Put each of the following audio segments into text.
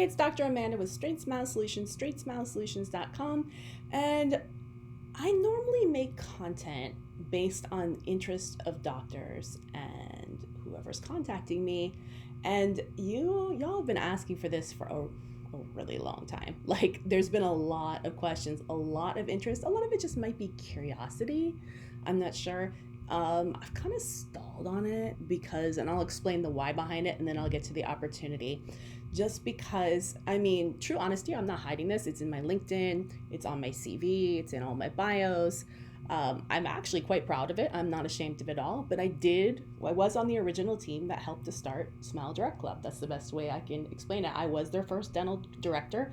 Hey, it's Dr. Amanda with StraightSmile Solutions, StraightSmileSolutions.com, and I normally make content based on interest of doctors and whoever's contacting me, and y'all have been asking for this for a really long time. Like, there's been a lot of questions, a lot of interest. A lot of it just might be curiosity. I'm not sure. I've kind of stalled on it because, and I'll explain the why behind it, and then I'll get to the opportunity. Just because, I mean, true honesty, I'm not hiding this. It's in my LinkedIn, it's on my CV, it's in all my bios. I'm actually quite proud of it. I'm not ashamed of it all, but I was on the original team that helped to start Smile Direct Club. That's the best way I can explain it. I was their first dental director.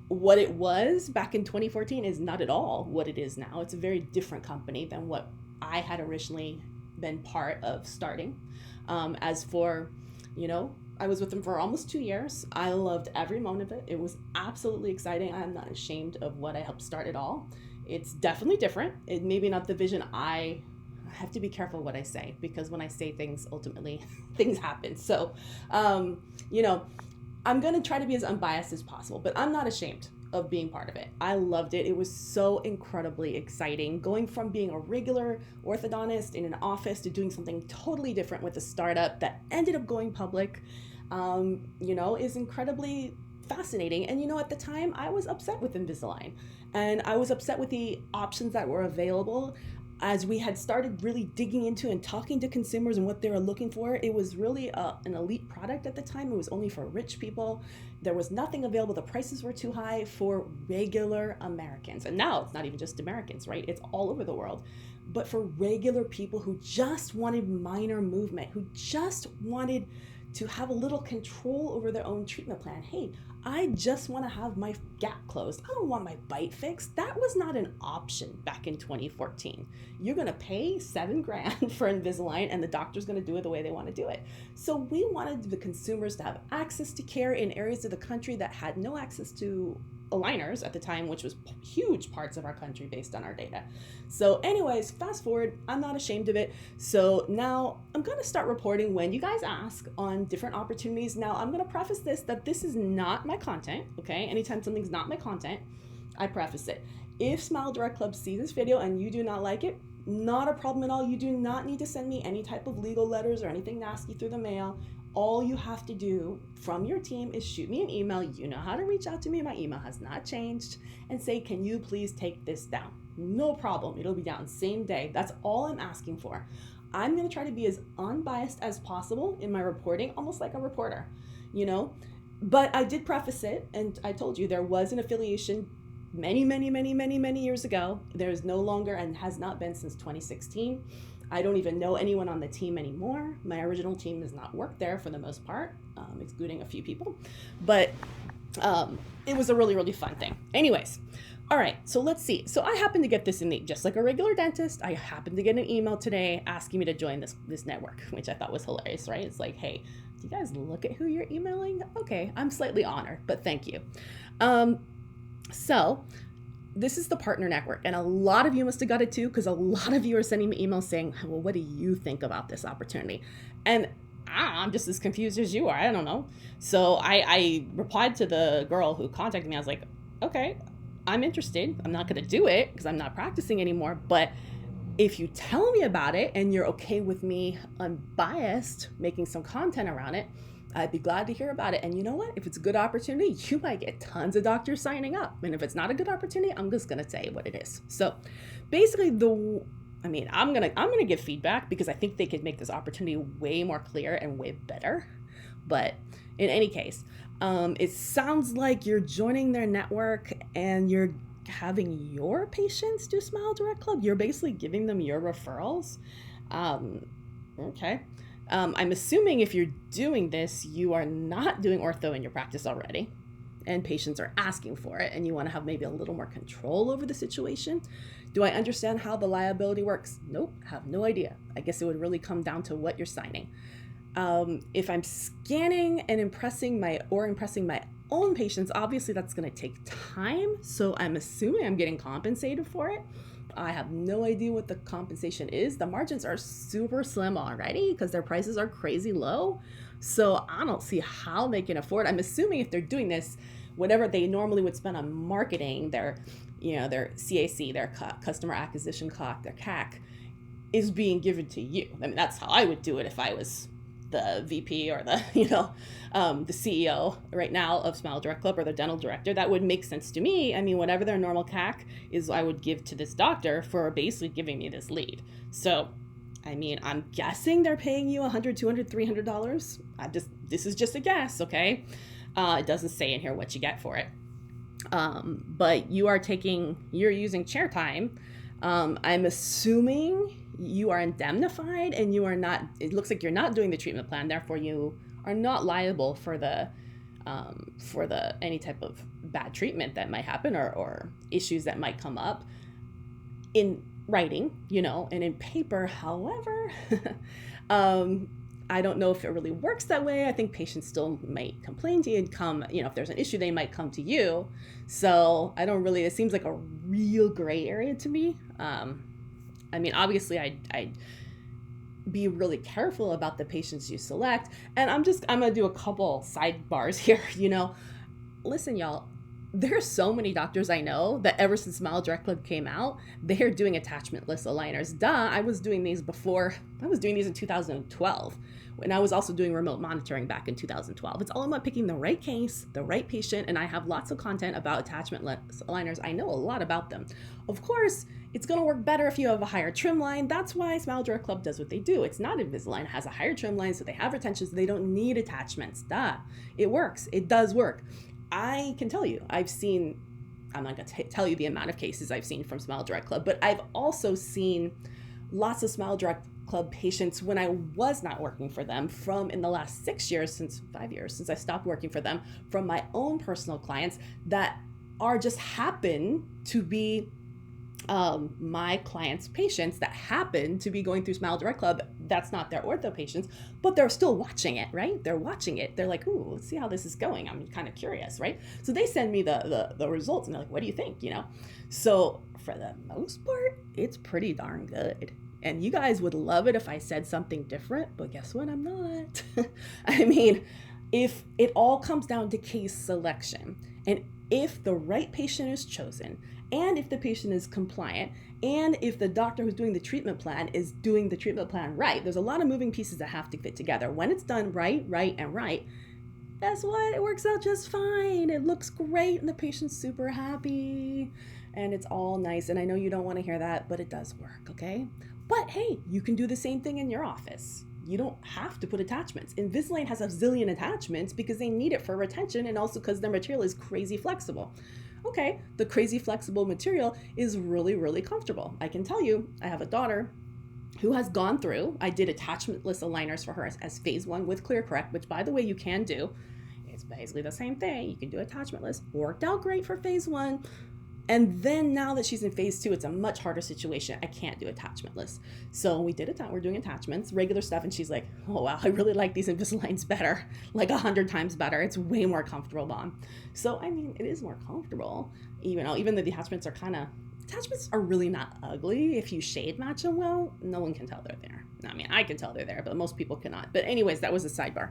What it was back in 2014 is not at all what it is now. It's a very different company than what I had originally been part of starting. As for, I was with them for almost 2 years. I loved every moment of it. It was absolutely exciting. I'm not ashamed of what I helped start it all. It's definitely different. It maybe not the vision. I have to be careful what I say, because when I say things, ultimately things happen. So, I'm going to try to be as unbiased as possible, but I'm not ashamed of being part of it. I loved it. It was so incredibly exciting. Going from being a regular orthodontist in an office to doing something totally different with a startup that ended up going public, is incredibly fascinating. And at the time I was upset with Invisalign, and I was upset with the options that were available. As we had started really digging into and talking to consumers and what they were looking for, it was really an elite product at the time. It was only for rich people. There was nothing available. The prices were too high for regular Americans. And now it's not even just Americans, right? It's all over the world. But for regular people who just wanted minor movement, who just wanted to have a little control over their own treatment plan. Hey, I just want to have my gap closed. I don't want my bite fixed. That was not an option back in 2014. You're going to pay $7,000 for Invisalign, and the doctor's going to do it the way they want to do it. So we wanted the consumers to have access to care in areas of the country that had no access to aligners at the time, which was huge parts of our country based on our data. So anyways, fast forward, I'm not ashamed of it. So now I'm going to start reporting when you guys ask on different opportunities. Now I'm going to preface this that this is not my content, okay? Anytime something's not my content, I preface it. If Smile Direct Club sees this video and you do not like it, not a problem at all. You do not need to send me any type of legal letters or anything nasty through the mail. All you have to do from your team is shoot me an email. You know how to reach out to me. My email has not changed. And say, can you please take this down? No problem. It'll be down same day. That's all I'm asking for. I'm going to try to be as unbiased as possible in my reporting, almost like a reporter, But I did preface it, and I told you there was an affiliation many years ago. There's no longer, and has not been since 2016. I don't even know anyone on the team anymore. My original team does not work there for the most part, excluding a few people. But it was a really, really fun thing. Anyways, all right, so let's see. So I happened to get this just like a regular dentist, I happened to get an email today asking me to join this network, which I thought was hilarious, right? It's like, hey, do you guys look at who you're emailing? Okay, I'm slightly honored, but thank you. So this is the partner network, and a lot of you must have got it too, because a lot of you are sending me emails saying, well, what do you think about this opportunity? And I'm just as confused as you are. I don't know. So I replied to the girl who contacted me. I was like, okay, I'm interested. I'm not going to do it because I'm not practicing anymore. But if you tell me about it and you're okay with me unbiased making some content around it, I'd be glad to hear about it. And you know what? If it's a good opportunity, you might get tons of doctors signing up. And if it's not a good opportunity, I'm just going to say what it is. So basically I'm going to give feedback because I think they could make this opportunity way more clear and way better. But in any case, it sounds like you're joining their network and you're having your patients do Smile Direct Club. You're basically giving them your referrals. Okay. I'm assuming if you're doing this, you are not doing ortho in your practice already, and patients are asking for it, and you want to have maybe a little more control over the situation. Do I understand how the liability works? Nope, have no idea. I guess it would really come down to what you're signing. If I'm scanning and impressing my own patients, obviously that's going to take time. So I'm assuming I'm getting compensated for it. I have no idea what the compensation is. The margins are super slim already because their prices are crazy low. So I don't see how they can afford. I'm assuming if they're doing this, whatever they normally would spend on marketing, their CAC, their customer acquisition cost, their CAC, is being given to you. I mean, that's how I would do it if I was the VP or the the CEO right now of Smile Direct Club, or the dental director. That would make sense to me. I mean, whatever their normal CAC is, I would give to this doctor for basically giving me this lead. So I mean, I'm guessing they're paying you $100, $200, $300. This is just a guess, okay? It doesn't say in here what you get for it. But you're using chair time. I'm assuming you are indemnified, and you are not, it looks like you're not doing the treatment plan. Therefore, you are not liable for any type of bad treatment that might happen, or issues that might come up in writing, and in paper. However, I don't know if it really works that way. I think patients still might complain to you and come, if there's an issue, they might come to you. So it seems like a real gray area to me. I mean, obviously I'd be really careful about the patients you select. And I'm going to do a couple sidebars here, Listen, y'all, there's so many doctors I know that ever since Smile Direct Club came out, they're doing attachmentless aligners. I was doing these before. I was doing these in 2012. And I was also doing remote monitoring back in 2012. It's all about picking the right case, the right patient, and I have lots of content about attachmentless aligners. I know a lot about them. Of course, it's going to work better if you have a higher trim line. That's why Smile Direct Club does what they do. It's not Invisalign. It has a higher trim line, so they have retention, so they don't need attachments. It works. It does work. I can tell you, I'm not going to tell you the amount of cases I've seen from Smile Direct Club, but I've also seen lots of Smile Direct Club patients when I was not working for them, from in the last 5 years since I stopped working for them, from my own personal clients that just happen to be my clients' patients that happen to be going through Smile Direct Club. That's not their ortho patients, but they're still watching it, right? They're watching it. They're like, ooh, let's see how this is going. I'm kind of curious, right? So they send me the results, and they're like, what do you think? So for the most part, it's pretty darn good. And you guys would love it if I said something different, but guess what? I'm not. I mean, if it all comes down to case selection, and if the right patient is chosen, and if the patient is compliant, and if the doctor who's doing the treatment plan is doing the treatment plan right, there's a lot of moving pieces that have to fit together. When it's done right, guess what? It works out just fine. It looks great, and the patient's super happy, and it's all nice. And I know you don't want to hear that, but it does work, okay? But hey, you can do the same thing in your office. You don't have to put attachments. Invisalign has a zillion attachments because they need it for retention, and also because their material is crazy flexible. Okay, the crazy flexible material is really, really comfortable. I can tell you, I have a daughter who has gone through, I did attachmentless aligners for her as phase 1 with ClearCorrect, which, by the way, you can do. It's basically the same thing. You can do attachmentless. Worked out great for phase 1. And then now that she's in phase 2, it's a much harder situation. I can't do attachmentless. So we're doing attachments, regular stuff. And she's like, oh, wow, I really like these Invisaligns better, like 100 times better. It's way more comfortable, Mom. So, I mean, it is more comfortable, even though the attachments are really not ugly. If you shade match them well, no one can tell they're there. I mean, I can tell they're there, but most people cannot. But anyways, that was a sidebar.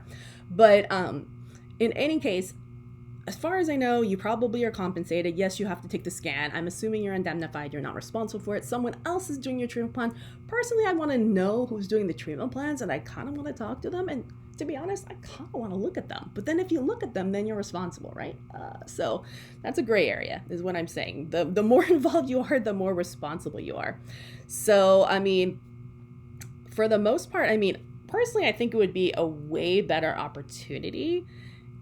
But in any case, as far as I know, you probably are compensated. Yes, you have to take the scan. I'm assuming you're indemnified. You're not responsible for it. Someone else is doing your treatment plan. Personally, I want to know who's doing the treatment plans, and I kind of want to talk to them. And to be honest, I kind of want to look at them. But then if you look at them, then you're responsible, right? So that's a gray area is what I'm saying. The more involved you are, the more responsible you are. So, I mean, for the most part, personally, I think it would be a way better opportunity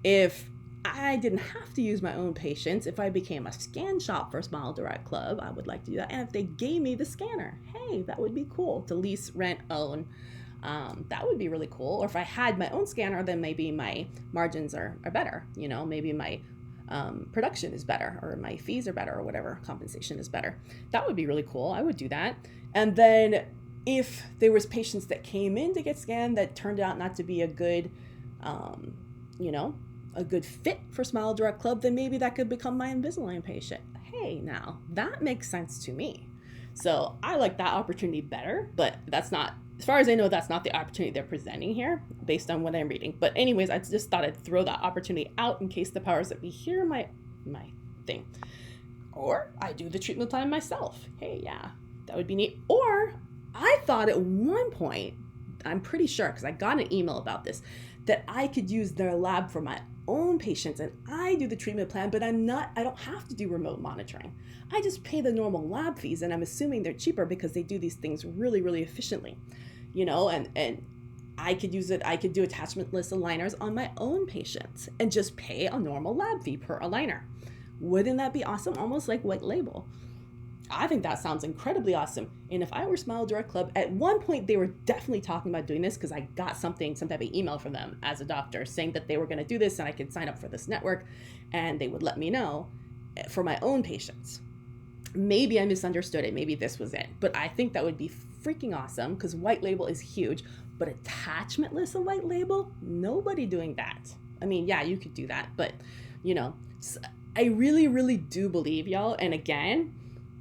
if I didn't have to use my own patients. If I became a scan shop for Smile Direct Club, I would like to do that. And if they gave me the scanner, hey, that would be cool to lease, rent, own. That would be really cool. Or if I had my own scanner, then maybe my margins are better. Maybe my production is better, or my fees are better, or whatever, compensation is better. That would be really cool. I would do that. And then if there was patients that came in to get scanned that turned out not to be a good, a good fit for Smile Direct Club, then maybe that could become my Invisalign patient. Hey, now that makes sense to me. So I like that opportunity better, but that's not as far as I know, that's not the opportunity they're presenting here based on what I'm reading. But anyways, I just thought I'd throw that opportunity out in case the powers that be hear my thing. Or I do the treatment plan myself. Hey, yeah, that would be neat. Or I thought at one point, I'm pretty sure, because I got an email about this, that I could use their lab for my own patients and I do the treatment plan, but I don't have to do remote monitoring. I just pay the normal lab fees, and I'm assuming they're cheaper because they do these things really, really efficiently, and I could use it. I could do attachmentless aligners on my own patients and just pay a normal lab fee per aligner. Wouldn't that be awesome? Almost like white label. I think that sounds incredibly awesome. And if I were Smile Direct Club, at one point they were definitely talking about doing this because I got some type of email from them as a doctor saying that they were going to do this and I could sign up for this network and they would let me know for my own patients. Maybe I misunderstood it. Maybe this was it. But I think that would be freaking awesome because white label is huge. But attachmentless a white label? Nobody doing that. I mean, yeah, you could do that. But, I really, really do believe, y'all. And again,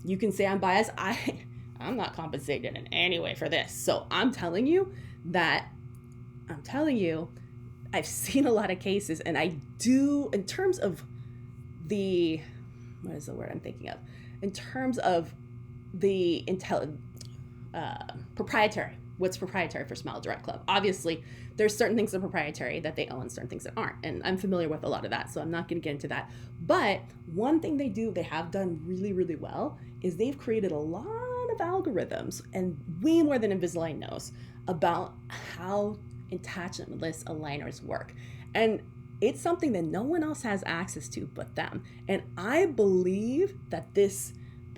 you can say I'm biased. I'm not compensated in any way for this. So I'm telling you, I've seen a lot of cases, and I do, in terms of what is the word I'm thinking of? In terms of the proprietary, what's proprietary for Smile Direct Club? Obviously, there's certain things that are proprietary that they own, certain things that aren't. And I'm familiar with a lot of that, so I'm not going to get into that. But one thing they have done really, really well, is they've created a lot of algorithms, and way more than Invisalign knows, about how attachmentless aligners work. And it's something that no one else has access to but them. And I believe that this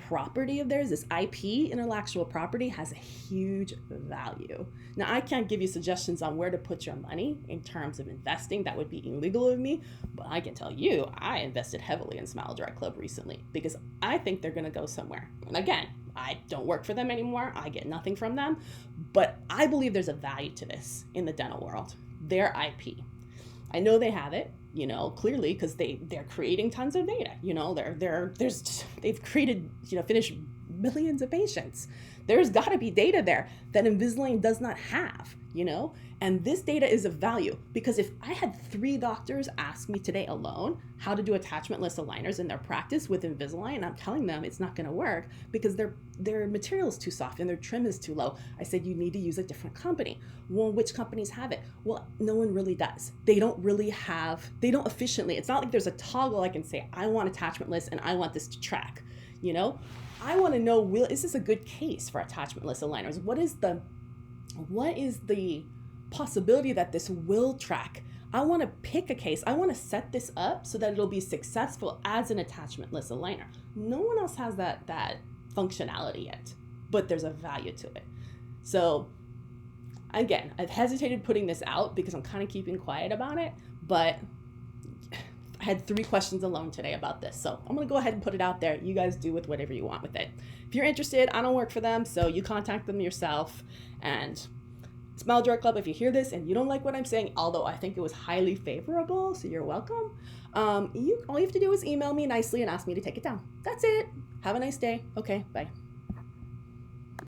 property of theirs, this IP, intellectual property, has a huge value. Now, I can't give you suggestions on where to put your money in terms of investing. That would be illegal of me. But I can tell you, I invested heavily in Smile Direct Club recently because I think they're going to go somewhere. And again, I don't work for them anymore. I get nothing from them. But I believe there's a value to this in the dental world. Their IP. I know they have it, clearly, because they're creating tons of data. They've created, finished millions of patients. There's got to be data there that Invisalign does not have, and this data is of value because if I had 3 doctors ask me today alone how to do attachmentless aligners in their practice with Invisalign, I'm telling them it's not going to work because their material is too soft and their trim is too low. I said, you need to use a different company. Well, which companies have it? Well, no one really does. They don't efficiently. It's not like there's a toggle I can say, I want attachmentless and I want this to track, I want to know, is this a good case for attachmentless aligners? What is the possibility that this will track? I want to pick a case. I want to set this up so that it'll be successful as an attachmentless aligner. No one else has that functionality yet, but there's a value to it. So again, I've hesitated putting this out because I'm kind of keeping quiet about it, but I had 3 questions alone today about this. So I'm going to go ahead and put it out there. You guys do with whatever you want with it. If you're interested, I don't work for them, so you contact them yourself. And Smile Direct Club, if you hear this and you don't like what I'm saying, although I think it was highly favorable, so you're welcome, all you have to do is email me nicely and ask me to take it down. That's it. Have a nice day. Okay, bye.